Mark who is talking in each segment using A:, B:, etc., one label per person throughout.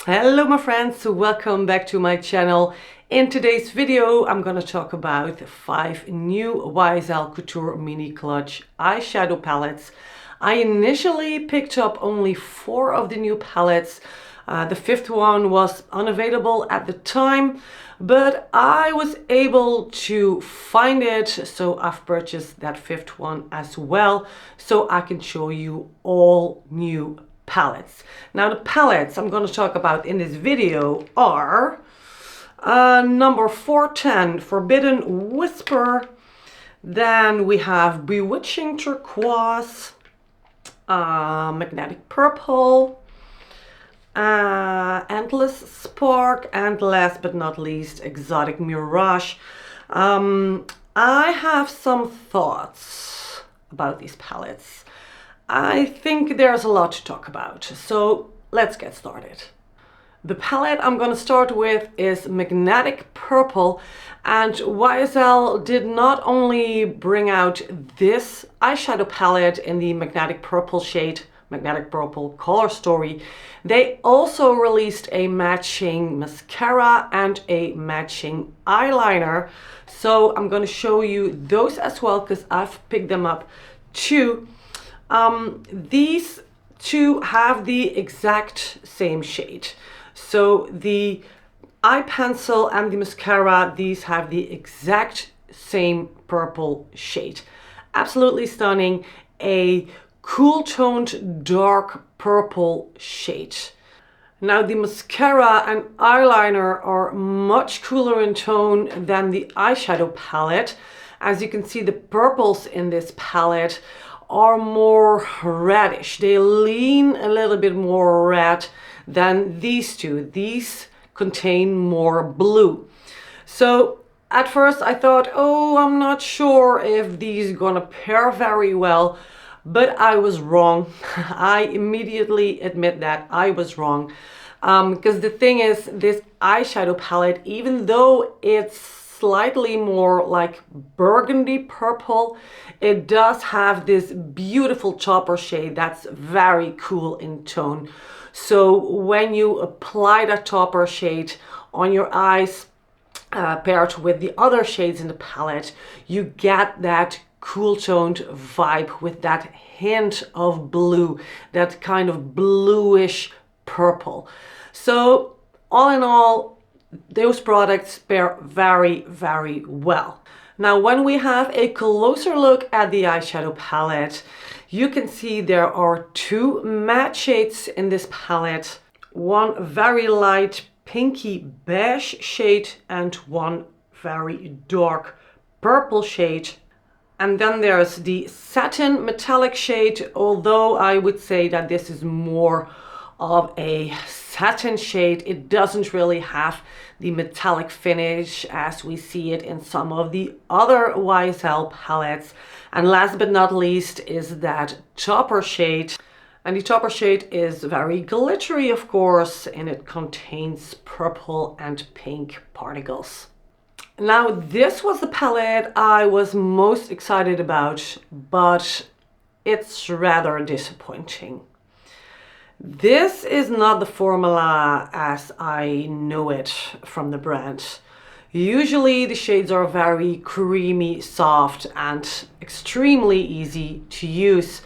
A: Hello my friends, welcome back to my channel. In today's video I'm going to talk about 5 new YSL Couture Mini Clutch eyeshadow palettes. I initially picked up only 4 of the new palettes. The 5th one was unavailable at the time, but I was able to find it, so I've purchased that 5th one as well, so I can show you all new palettes. Now the palettes I'm going to talk about in this video are number 410 Forbidden Whisper, then we have Bewitching Turquoise, Magnetic Purple, Endless Spark, and last but not least Exotic Mirage. I have some thoughts about these palettes. I think there's a lot to talk about, so let's get started. The palette I'm going to start with is Magnetic Purple, and YSL did not only bring out this eyeshadow palette in the Magnetic Purple shade, Magnetic Purple color story, they also released a matching mascara and a matching eyeliner. So I'm going to show you those as well because I've picked them up too. These two have the exact same shade. So the eye pencil and the mascara, these have the exact same purple shade. Absolutely stunning. A cool toned dark purple shade. Now the mascara and eyeliner are much cooler in tone than the eyeshadow palette. As you can see, the purples in this palette are more reddish. They lean a little bit more red than these two. These contain more blue. So at first I thought, oh, I'm not sure if these are gonna pair very well, but I was wrong. I immediately admit that I was wrong. Because the thing is, this eyeshadow palette, even though it's slightly more like burgundy purple, it does have this beautiful chopper shade that's very cool in tone. So when you apply that chopper shade on your eyes, paired with the other shades in the palette, you get that cool toned vibe with that hint of blue, that kind of bluish purple. So all in all, those products pair very, very well. Now, when we have a closer look at the eyeshadow palette, you can see there are 2 matte shades in this palette. One very light pinky beige shade and one very dark purple shade. And then there's the satin metallic shade, although I would say that this is more of a satin shade. It doesn't really have the metallic finish as we see it in some of the other YSL palettes. And last but not least is that chopper shade. And the chopper shade is very glittery, of course, and it contains purple and pink particles. Now, this was the palette I was most excited about, but it's rather disappointing. This is not the formula as I know it from the brand. Usually the shades are very creamy, soft, and extremely easy to use.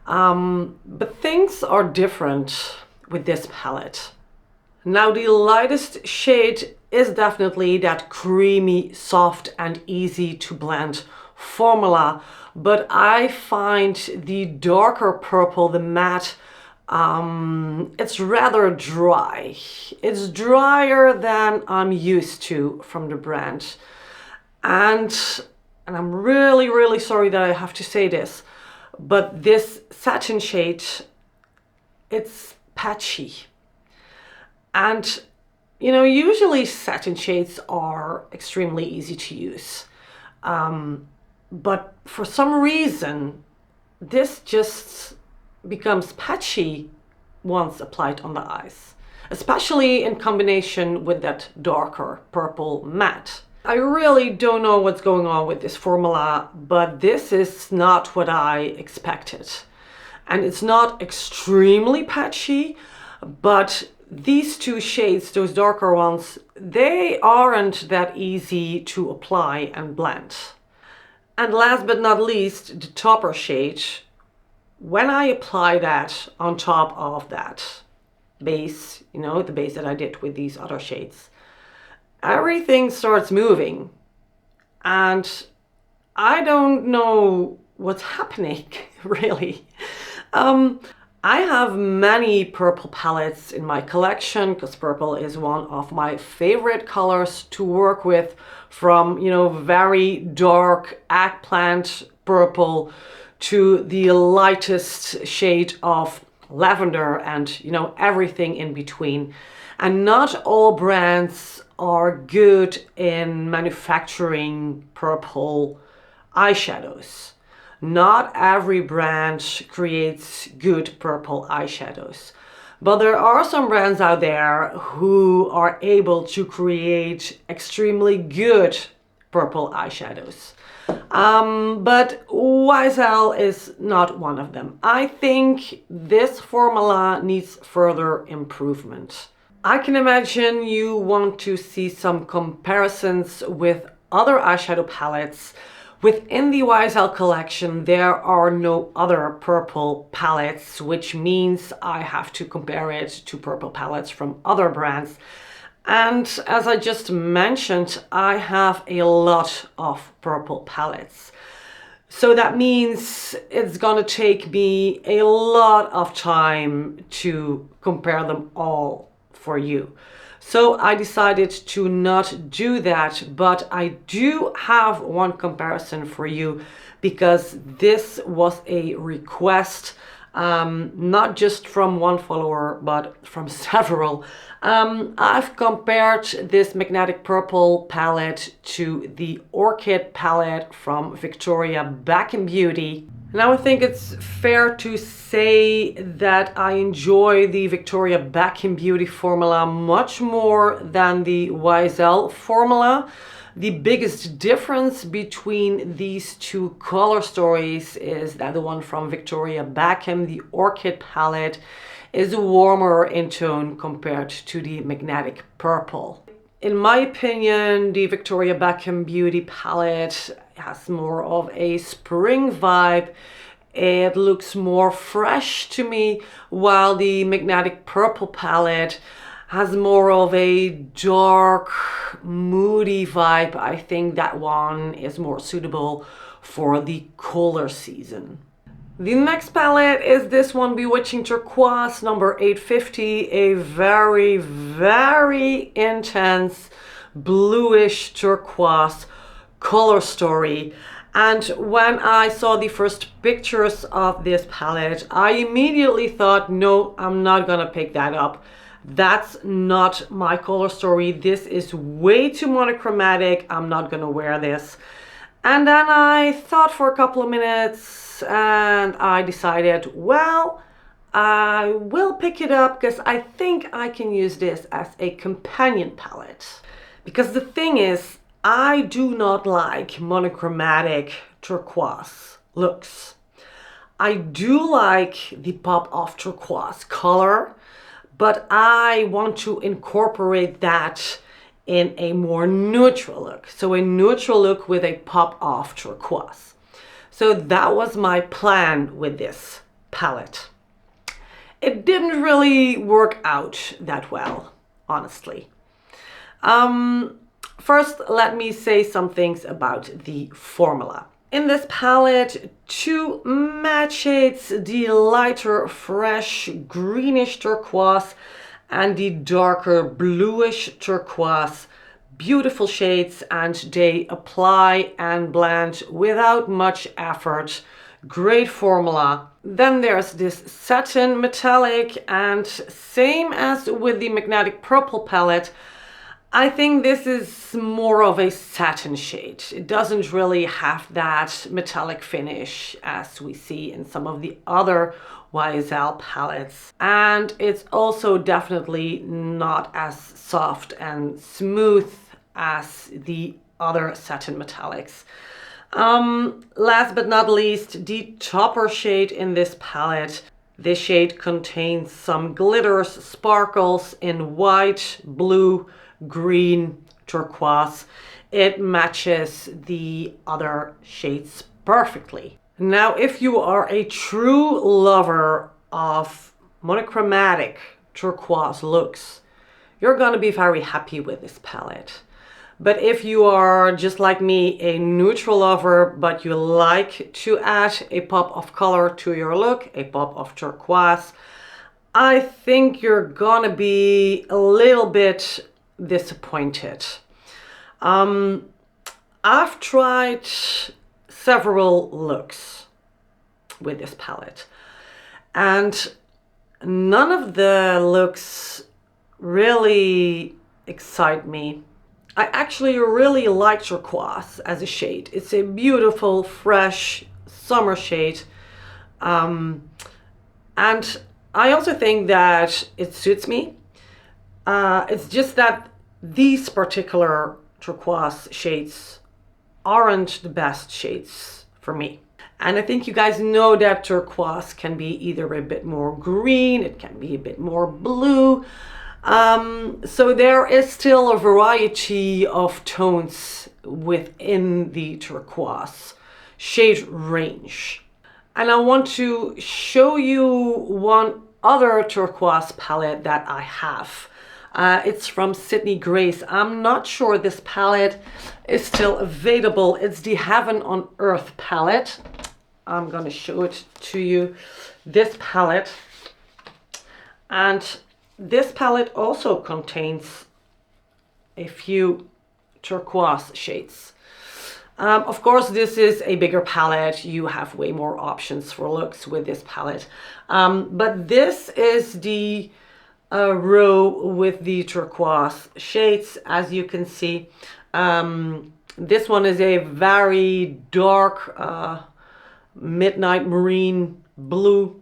A: But things are different with this palette. Now the lightest shade is definitely that creamy, soft, and easy to blend formula. But I find the darker purple, the matte, it's rather dry. It's drier than I'm used to from the brand. And I'm really, really sorry that I have to say this, but this satin shade, it's patchy. And, you know, usually satin shades are extremely easy to use. But for some reason, this just becomes patchy once applied on the eyes, especially in combination with that darker purple matte. I really don't know what's going on with this formula, but this is not what I expected. And it's not extremely patchy, but these two shades, those darker ones, they aren't that easy to apply and blend. And last but not least, the topper shade, when I apply that on top of that base, you know, the base that I did with these other shades, everything starts moving. And I don't know what's happening, really. I have many purple palettes in my collection because purple is one of my favorite colors to work with, from, you know, very dark eggplant purple to the lightest shade of lavender and, you know, everything in between. And not all brands are good in manufacturing purple eyeshadows. Not every brand creates good purple eyeshadows, but there are some brands out there who are able to create extremely good purple eyeshadows. But YSL is not one of them. I think this formula needs further improvement. I can imagine you want to see some comparisons with other eyeshadow palettes. Within the YSL collection, there are no other purple palettes, which means I have to compare it to purple palettes from other brands. And as I just mentioned, I have a lot of purple palettes. So that means it's gonna take me a lot of time to compare them all for you. So I decided to not do that, but I do have one comparison for you because this was a request, not just from one follower, but from several. I've compared this magnetic purple palette to the Orchid palette from Victoria Beckham Beauty. Now I think it's fair to say that I enjoy the Victoria Beckham Beauty formula much more than the YSL formula. The biggest difference between these two color stories is that the one from Victoria Beckham, the Orchid palette, is warmer in tone compared to the magnetic purple. In my opinion, the Victoria Beckham Beauty palette has more of a spring vibe. It looks more fresh to me, while the magnetic purple palette has more of a dark, moody vibe. I think that one is more suitable for the colder season. The next palette is this one, Bewitching Turquoise number 850, a very, very intense bluish turquoise color story. And when I saw the first pictures of this palette, I immediately thought, no, I'm not gonna pick that up. That's not my color story. This is way too monochromatic. I'm not gonna wear this. And then I thought for a couple of minutes and I decided, well, I will pick it up because I think I can use this as a companion palette. Because the thing is, I do not like monochromatic turquoise looks. I do like the pop of turquoise color, but I want to incorporate that in a more neutral look. So a neutral look with a pop of turquoise. So that was my plan with this palette. It didn't really work out that well, honestly. First, let me say some things about the formula. In this palette, two matte shades, the lighter fresh greenish turquoise and the darker bluish turquoise. Beautiful shades, and they apply and blend without much effort. Great formula. Then there's this satin metallic, and same as with the magnetic purple palette, I think this is more of a satin shade. It doesn't really have that metallic finish as we see in some of the other YSL palettes. And it's also definitely not as soft and smooth as the other satin metallics. Last but not least, the topper shade in this palette. This shade contains some glitters, sparkles in white, blue, green, turquoise. It matches the other shades perfectly. Now, if you are a true lover of monochromatic turquoise looks, you're going to be very happy with this palette. But if you are just like me, a neutral lover, but you like to add a pop of color to your look, a pop of turquoise, I think you're gonna be a little bit disappointed. I've tried several looks with this palette, and none of the looks really excite me. I actually really like turquoise as a shade. It's a beautiful, fresh summer shade. And I also think that it suits me. It's just that these particular turquoise shades aren't the best shades for me. And I think you guys know that turquoise can be either a bit more green, it can be a bit more blue. So there is still a variety of tones within the turquoise shade range. And I want to show you one other turquoise palette that I have. It's from Sydney Grace. I'm not sure this palette is still available. It's the Heaven on Earth palette. I'm going to show it to you. This palette. And this palette also contains a few turquoise shades. Of course, this is a bigger palette. You have way more options for looks with this palette. But this is the row with the turquoise shades, as you can see. This one is a very dark midnight marine blue.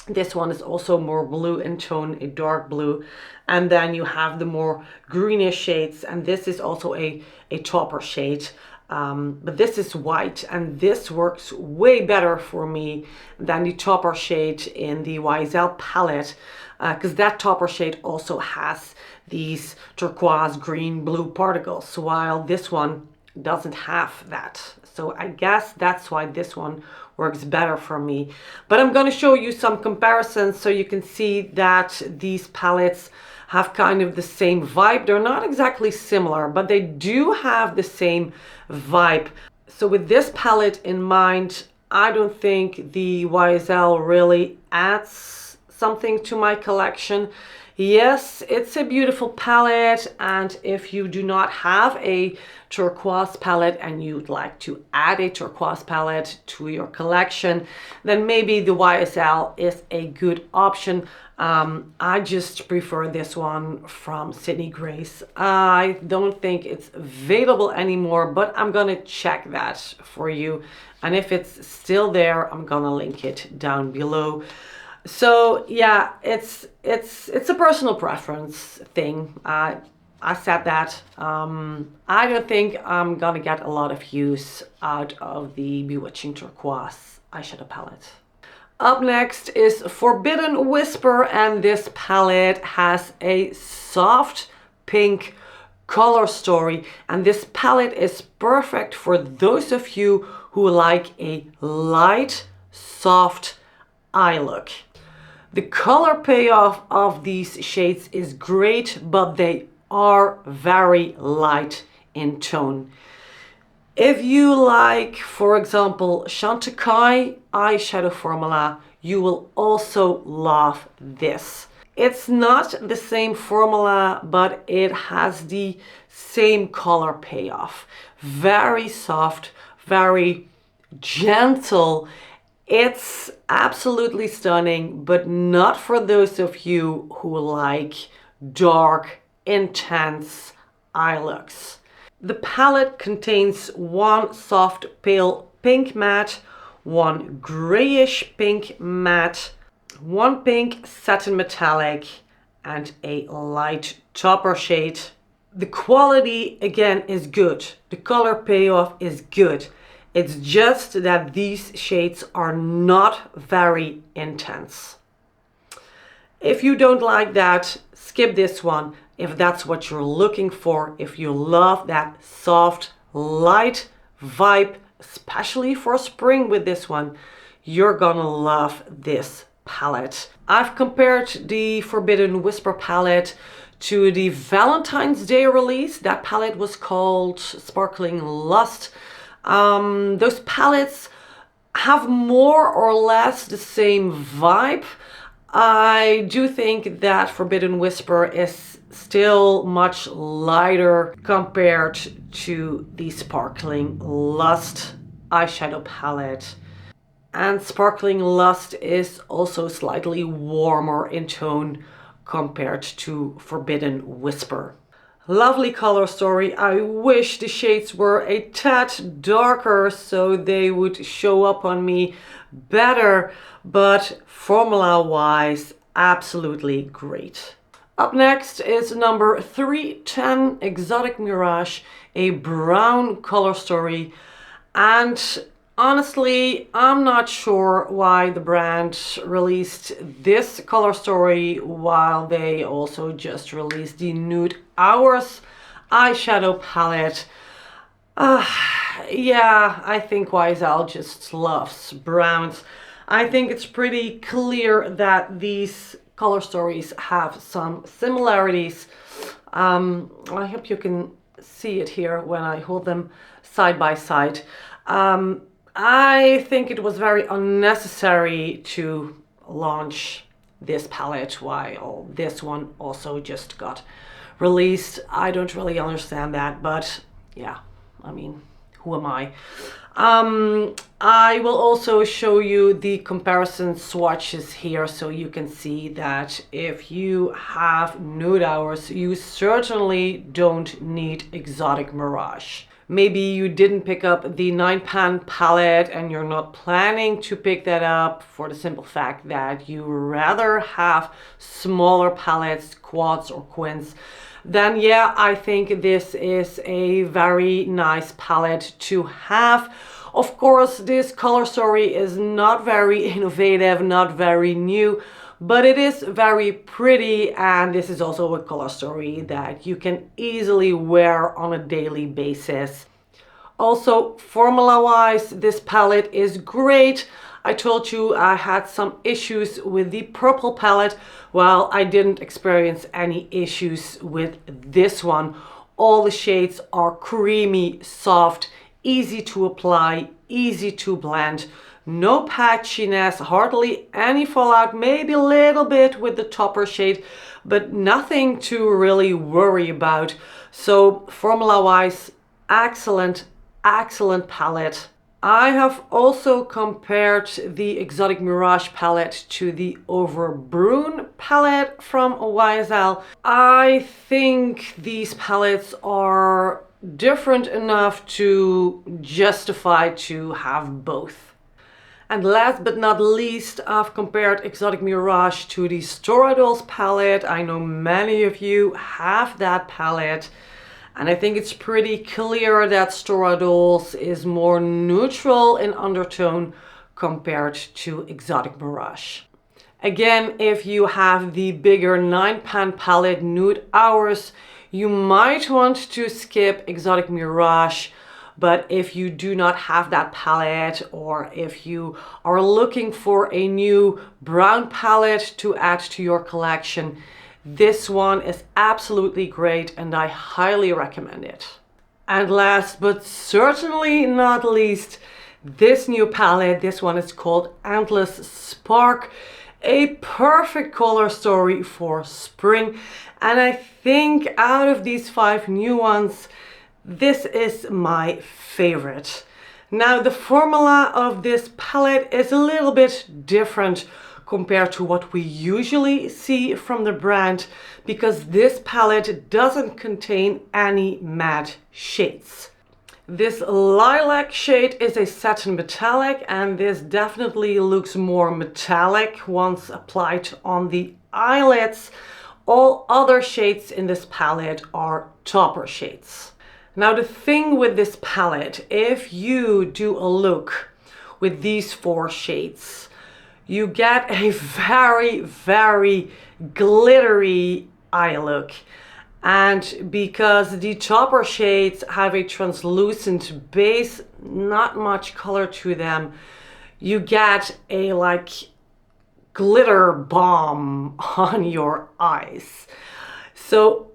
A: This one is also more blue in tone, a dark blue. And then you have the more greenish shades, and this is also a topper shade. But this is white, and this works way better for me than the topper shade in the YSL palette, because that topper shade also has these turquoise, green, blue particles, while this one doesn't have that. So I guess that's why this one works better for me. But I'm going to show you some comparisons so you can see that these palettes have kind of the same vibe. They're not exactly similar, but they do have the same vibe. So with this palette in mind, I don't think the YSL really adds something to my collection. Yes, it's a beautiful palette, and if you do not have a turquoise palette and you'd like to add a turquoise palette to your collection, then maybe the YSL is a good option. I just prefer this one from Sydney Grace. I don't think it's available anymore, but I'm gonna check that for you. And if it's still there, I'm gonna link it down below. So yeah, it's a personal preference thing. I said that. I don't think I'm gonna get a lot of use out of the Bewitching Turquoise eyeshadow palette. Up next is Forbidden Whisper, and this palette has a soft pink color story, and this palette is perfect for those of you who like a light, soft eye look. The color payoff of these shades is great, but they are very light in tone. If you like, for example, Chantecaille eyeshadow formula, you will also love this. It's not the same formula, but it has the same color payoff. Very soft, very gentle. It's absolutely stunning, but not for those of you who like dark, intense eye looks. The palette contains one soft pale pink matte, one grayish pink matte, one pink satin metallic, and a light topper shade. The quality again is good. The color payoff is good. It's just that these shades are not very intense. If you don't like that, skip this one. If that's what you're looking for, if you love that soft, light vibe, especially for spring with this one, you're gonna love this palette. I've compared the Forbidden Whisper palette to the Valentine's Day release. That palette was called Sparkling Lust. Those palettes have more or less the same vibe. I do think that Forbidden Whisper is still much lighter compared to the Sparkling Lust eyeshadow palette. And Sparkling Lust is also slightly warmer in tone compared to Forbidden Whisper. Lovely color story. I wish the shades were a tad darker so they would show up on me better, but formula wise, absolutely great. Up next is number 310 Exotic Mirage, a brown color story. And honestly, I'm not sure why the brand released this color story while they also just released the Nude Hours eyeshadow palette. Yeah, I think YSL just loves browns. I think it's pretty clear that these color stories have some similarities. I hope you can see it here when I hold them side by side. I think it was very unnecessary to launch this palette while this one also just got released. I don't really understand that, but yeah, I mean, who am I? I will also show you the comparison swatches here so you can see that if you have Nude Hours, you certainly don't need Exotic Mirage. Maybe you didn't pick up the 9-pan palette and you're not planning to pick that up for the simple fact that you rather have smaller palettes, quads or quins. Then yeah, I think this is a very nice palette to have. Of course, this color story is not very innovative, not very new, but it is very pretty, and this is also a color story that you can easily wear on a daily basis. Also, formula-wise, this palette is great. I told you I had some issues with the purple palette. Well, I didn't experience any issues with this one. All the shades are creamy, soft, easy to apply, easy to blend. No patchiness, hardly any fallout, maybe a little bit with the topper shade, but nothing to really worry about. So formula-wise, excellent, excellent palette. I have also compared the Exotic Mirage palette to the Overbrune palette from YSL. I think these palettes are different enough to justify to have both. And last but not least, I've compared Exotic Mirage to the Storadol's palette. I know many of you have that palette. And I think it's pretty clear that Storadol's is more neutral in undertone compared to Exotic Mirage. Again, if you have the bigger 9-pan palette Nude Hours, you might want to skip Exotic Mirage. But if you do not have that palette, or if you are looking for a new brown palette to add to your collection, this one is absolutely great and I highly recommend it. And last but certainly not least, this new palette. This one is called Endless Spark. A perfect color story for spring. And I think out of these 5 new ones, this is my favorite. Now the formula of this palette is a little bit different compared to what we usually see from the brand, because this palette doesn't contain any matte shades. This lilac shade is a satin metallic, and this definitely looks more metallic once applied on the eyelids. All other shades in this palette are topper shades. Now the thing with this palette, if you do a look with these 4 shades, you get a very, very glittery eye look. And because the topper shades have a translucent base, not much color to them, you get a like glitter bomb on your eyes. So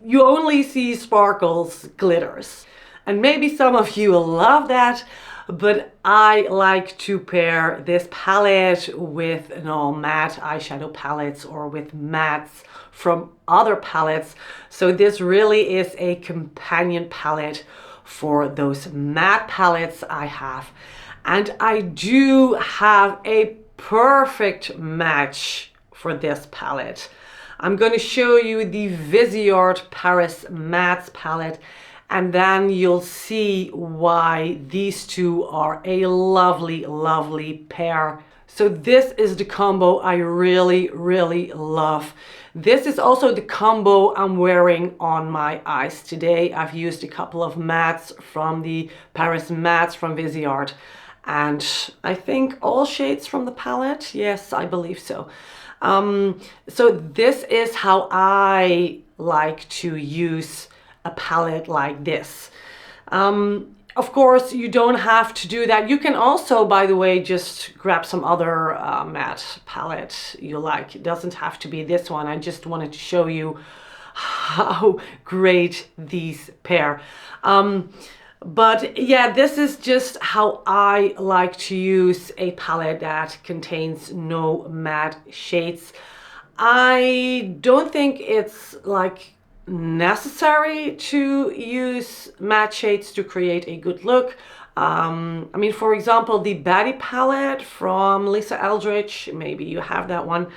A: you only see sparkles, glitters. And maybe some of you love that, but I like to pair this palette with matte eyeshadow palettes or with mattes from other palettes. So this really is a companion palette for those matte palettes I have. And I do have a perfect match for this palette. I'm going to show you the Viseart Paris Mattes palette, and then you'll see why these two are a lovely, lovely pair. So this is the combo I really, really love. This is also the combo I'm wearing on my eyes today. I've used a couple of mattes from the Paris Mattes from Viseart, and I think all shades from the palette. Yes, I believe so. So this is how I like to use a palette like this. Of course, you don't have to do that. You can also, by the way, just grab some other matte palette you like. It doesn't have to be this one. I just wanted to show you how great these pair. But yeah, this is just how I like to use a palette that contains no matte shades. I don't think it's like necessary to use matte shades to create a good look. I mean, for example, the Baddie palette from Lisa Eldridge, maybe you have that one.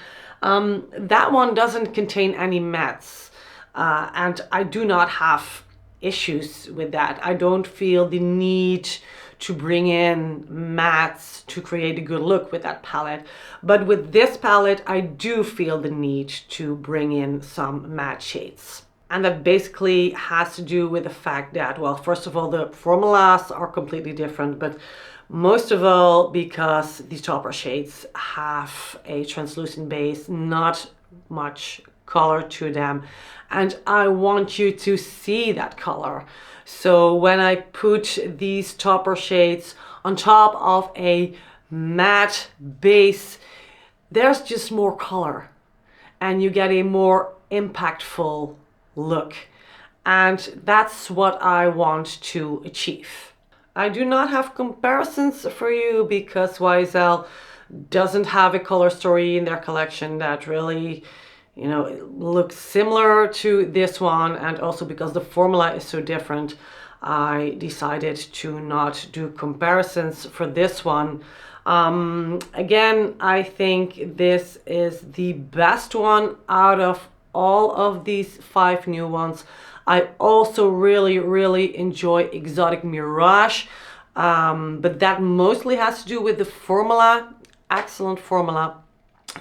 A: That one doesn't contain any mattes, and I do not have issues with that. I don't feel the need to bring in mattes to create a good look with that palette. But with this palette, I do feel the need to bring in some matte shades. And that basically has to do with the fact that, well, first of all, the formulas are completely different, but most of all because these topper shades have a translucent base, not much color to them, and I want you to see that color. So when I put these topper shades on top of a matte base, there's just more color and you get a more impactful look, and that's what I want to achieve. I do not have comparisons for you because YSL doesn't have a color story in their collection that really, you know, it looks similar to this one, and also because the formula is so different, I decided to not do comparisons for this one. Again, I think this is the best one out of all of these 5 new ones. I also really, really enjoy Exotic Mirage, but that mostly has to do with the formula. Excellent formula.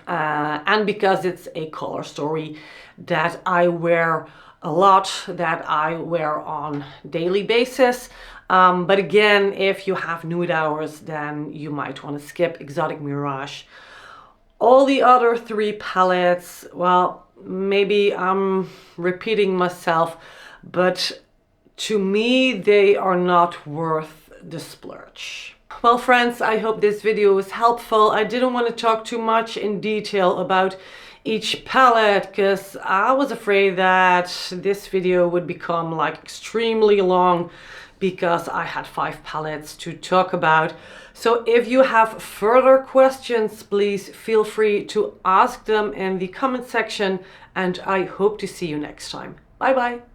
A: And because it's a color story that I wear a lot, that I wear on daily basis. But again, if you have nude hours, then you might want to skip Exotic Mirage. All the other 3 palettes, well, maybe I'm repeating myself, but to me, they are not worth the splurge. Well, friends, I hope this video was helpful. I didn't want to talk too much in detail about each palette because I was afraid that this video would become like extremely long because I had 5 palettes to talk about. So if you have further questions, please feel free to ask them in the comment section, and I hope to see you next time. Bye bye.